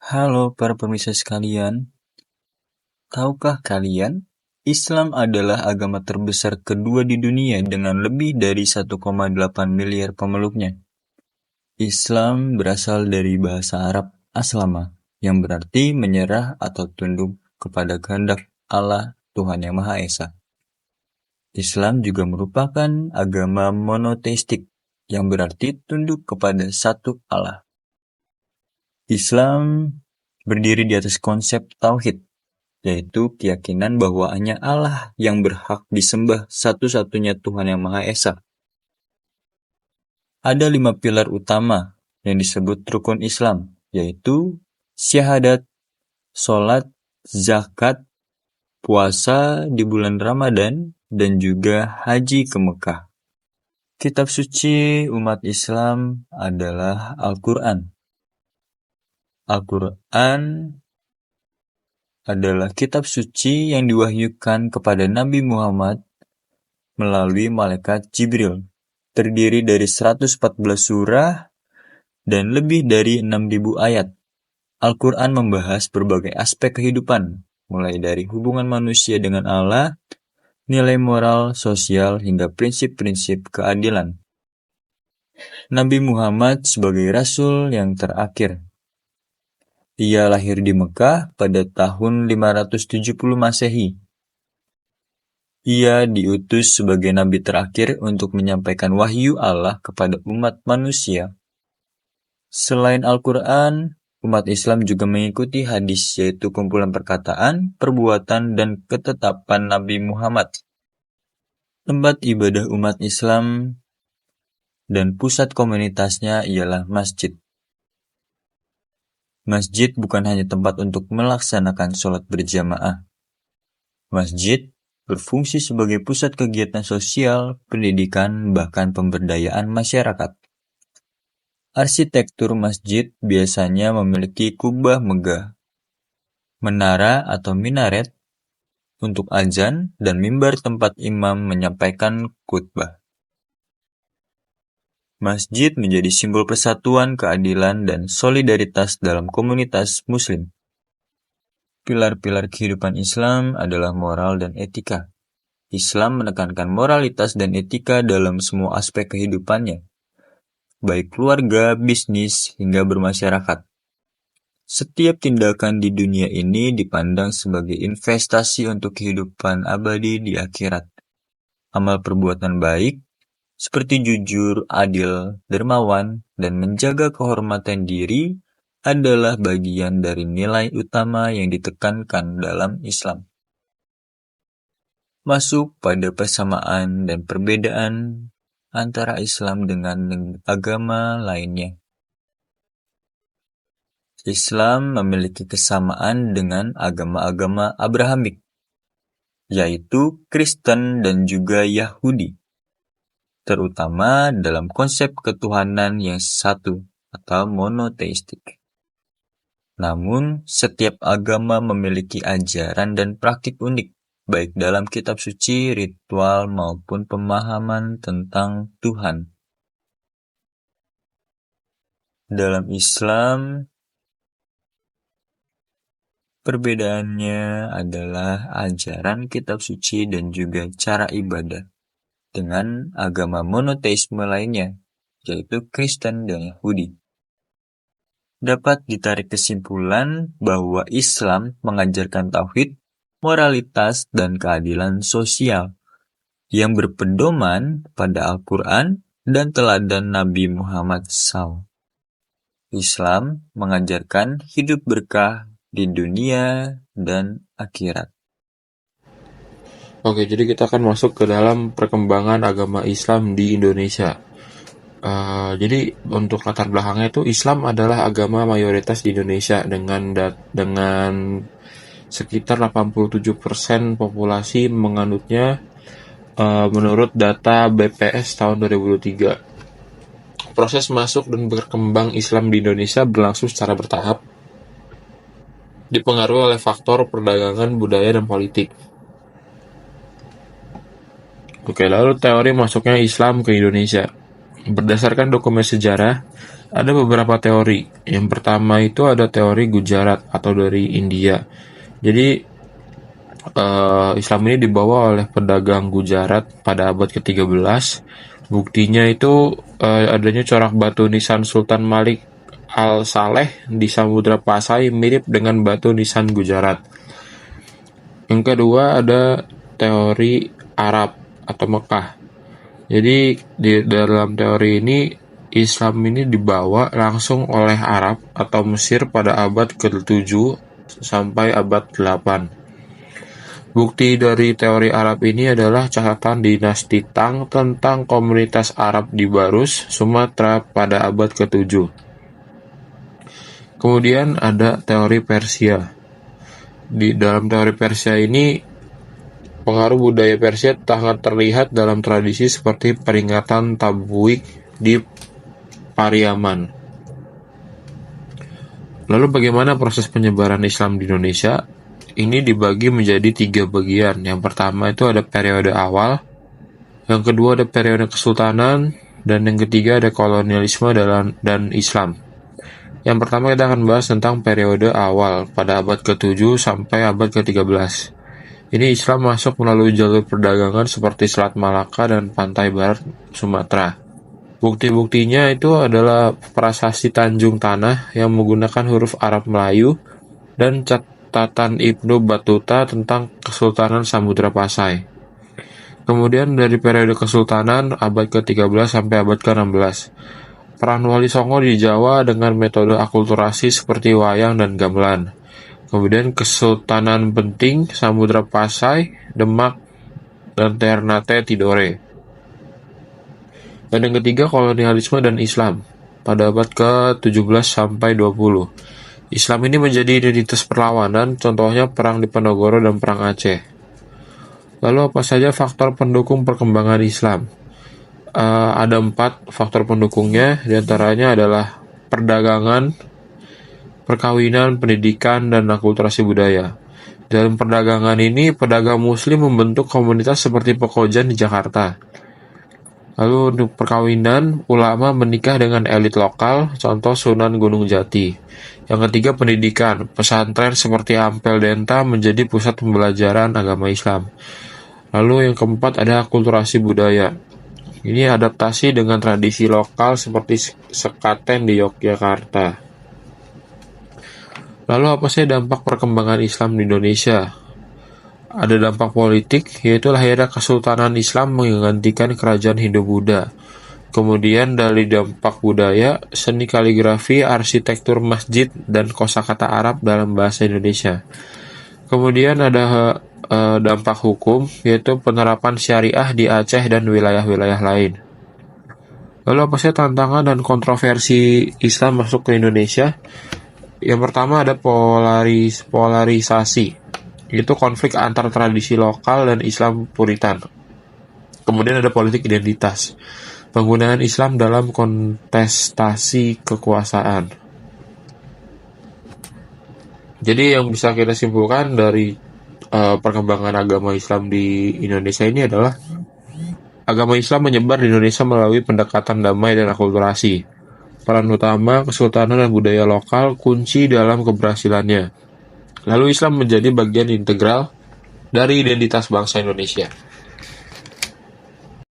Halo para pemirsa sekalian, tahukah kalian, Islam adalah agama terbesar kedua di dunia dengan lebih dari 1,8 miliar pemeluknya. Islam berasal dari bahasa Arab aslama, yang berarti menyerah atau tunduk kepada kehendak Allah Tuhan Yang Maha Esa. Islam juga merupakan agama monoteistik, yang berarti tunduk kepada satu Allah. Islam berdiri di atas konsep tauhid, yaitu keyakinan bahwa hanya Allah yang berhak disembah, satu-satunya Tuhan Yang Maha Esa. Ada 5 pilar utama yang disebut rukun Islam, yaitu syahadat, sholat, zakat, puasa di bulan Ramadan, dan juga haji ke Mekah. Kitab suci umat Islam adalah Al-Quran. Al-Quran adalah kitab suci yang diwahyukan kepada Nabi Muhammad melalui malaikat Jibril. Terdiri dari 114 surah dan lebih dari 6.000 ayat. Al-Quran membahas berbagai aspek kehidupan, mulai dari hubungan manusia dengan Allah, nilai moral, sosial, hingga prinsip-prinsip keadilan. Nabi Muhammad sebagai Rasul yang terakhir. Ia lahir di Mekah pada tahun 570 Masehi. Ia diutus sebagai nabi terakhir untuk menyampaikan wahyu Allah kepada umat manusia. Selain Al-Quran, umat Islam juga mengikuti hadis, yaitu kumpulan perkataan, perbuatan, dan ketetapan Nabi Muhammad. Tempat ibadah umat Islam dan pusat komunitasnya ialah masjid. Masjid bukan hanya tempat untuk melaksanakan sholat berjamaah. Masjid berfungsi sebagai pusat kegiatan sosial, pendidikan, bahkan pemberdayaan masyarakat. Arsitektur masjid biasanya memiliki kubah megah, menara atau minaret untuk azan, dan mimbar tempat imam menyampaikan khutbah. Masjid menjadi simbol persatuan, keadilan, dan solidaritas dalam komunitas Muslim. Pilar-pilar kehidupan Islam adalah moral dan etika. Islam menekankan moralitas dan etika dalam semua aspek kehidupannya, baik keluarga, bisnis, hingga bermasyarakat. Setiap tindakan di dunia ini dipandang sebagai investasi untuk kehidupan abadi di akhirat. Amal perbuatan baik, seperti jujur, adil, dermawan, dan menjaga kehormatan diri adalah bagian dari nilai utama yang ditekankan dalam Islam. Masuk pada persamaan dan perbedaan antara Islam dengan agama lainnya. Islam memiliki kesamaan dengan agama-agama Abrahamik, yaitu Kristen dan juga Yahudi, terutama dalam konsep ketuhanan yang satu atau monoteistik. Namun, setiap agama memiliki ajaran dan praktik unik, baik dalam kitab suci, ritual, maupun pemahaman tentang Tuhan. Dalam Islam, perbedaannya adalah ajaran kitab suci dan juga cara ibadah dengan agama monoteisme lainnya, yaitu Kristen dan Yahudi. Dapat ditarik kesimpulan bahwa Islam mengajarkan tauhid, moralitas, dan keadilan sosial yang berpedoman pada Al-Quran dan teladan Nabi Muhammad SAW. Islam mengajarkan hidup berkah di dunia dan akhirat. Oke, jadi kita akan masuk ke dalam perkembangan agama Islam di Indonesia. Jadi untuk latar belakangnya itu, Islam adalah agama mayoritas di Indonesia dengan sekitar 87% populasi menganutnya, menurut data BPS tahun 2023. Proses masuk dan berkembang Islam di Indonesia berlangsung secara bertahap, dipengaruhi oleh faktor perdagangan, budaya, dan politik. Oke, lalu teori masuknya Islam ke Indonesia. Berdasarkan dokumen sejarah, Ada beberapa teori. Yang pertama itu ada teori Gujarat atau dari India. Jadi Islam ini dibawa oleh pedagang Gujarat pada abad ke-13. Buktinya itu adanya corak batu nisan Sultan Malik Al-Saleh di Samudra Pasai mirip dengan batu nisan Gujarat. Yang kedua ada teori Arab atau Mekah. Jadi di dalam teori ini Islam ini dibawa langsung oleh Arab atau Mesir pada abad ke-7 sampai abad ke-8. Bukti dari teori Arab ini adalah catatan dinasti Tang tentang komunitas Arab di Barus, Sumatera pada abad ke-7. Kemudian ada teori Persia. Di dalam teori Persia ini, pengaruh budaya Persia sangat terlihat dalam tradisi seperti peringatan Tabwik di Pariaman. Lalu bagaimana proses penyebaran Islam di Indonesia? Ini dibagi menjadi 3 bagian. Yang pertama itu ada periode awal, yang kedua ada periode kesultanan, dan yang ketiga ada kolonialisme dan Islam. Yang pertama kita akan bahas tentang periode awal pada abad ke-7 sampai abad ke-13. Ini Islam masuk melalui jalur perdagangan seperti Selat Malaka dan pantai barat Sumatera. Bukti-buktinya itu adalah prasasti Tanjung Tanah yang menggunakan huruf Arab Melayu dan catatan Ibnu Battuta tentang Kesultanan Samudra Pasai. Kemudian dari periode Kesultanan abad ke-13 sampai abad ke-16. Peran Wali Songo di Jawa dengan metode akulturasi seperti wayang dan gamelan. Kemudian Kesultanan Benting, Samudra Pasai, Demak, dan Ternate Tidore. Dan yang ketiga kolonialisme dan Islam pada abad ke-17 sampai 20. Islam ini menjadi identitas perlawanan, contohnya Perang Diponegoro dan Perang Aceh. Lalu apa saja faktor pendukung perkembangan Islam? Ada 4 faktor pendukungnya, diantaranya adalah perdagangan, perkawinan, pendidikan, dan akulturasi budaya. Dalam perdagangan ini, pedagang muslim membentuk komunitas seperti Pekojan di Jakarta. Lalu untuk perkawinan, ulama menikah dengan elit lokal, contoh Sunan Gunung Jati. Yang ketiga pendidikan, pesantren seperti Ampel Denta menjadi pusat pembelajaran agama Islam. Lalu yang keempat ada akulturasi budaya. Ini adaptasi dengan tradisi lokal seperti sekaten di Yogyakarta. Lalu apa sih dampak perkembangan Islam di Indonesia? Ada dampak politik, yaitu lahirnya Kesultanan Islam menggantikan kerajaan Hindu-Buddha. Kemudian dari dampak budaya, seni kaligrafi, arsitektur masjid, dan kosakata Arab dalam bahasa Indonesia. Kemudian ada dampak hukum, yaitu penerapan syariah di Aceh dan wilayah-wilayah lain. Lalu apa sih tantangan dan kontroversi Islam masuk ke Indonesia? Yang pertama ada polarisasi. Itu konflik antar tradisi lokal dan Islam Puritan. Kemudian ada politik identitas, penggunaan Islam dalam kontestasi kekuasaan. Jadi yang bisa kita simpulkan dari perkembangan agama Islam di Indonesia ini adalah agama Islam menyebar di Indonesia melalui pendekatan damai dan akulturasi. Peran utama kesultanan dan budaya lokal kunci dalam keberhasilannya. Lalu Islam menjadi bagian integral dari identitas bangsa Indonesia.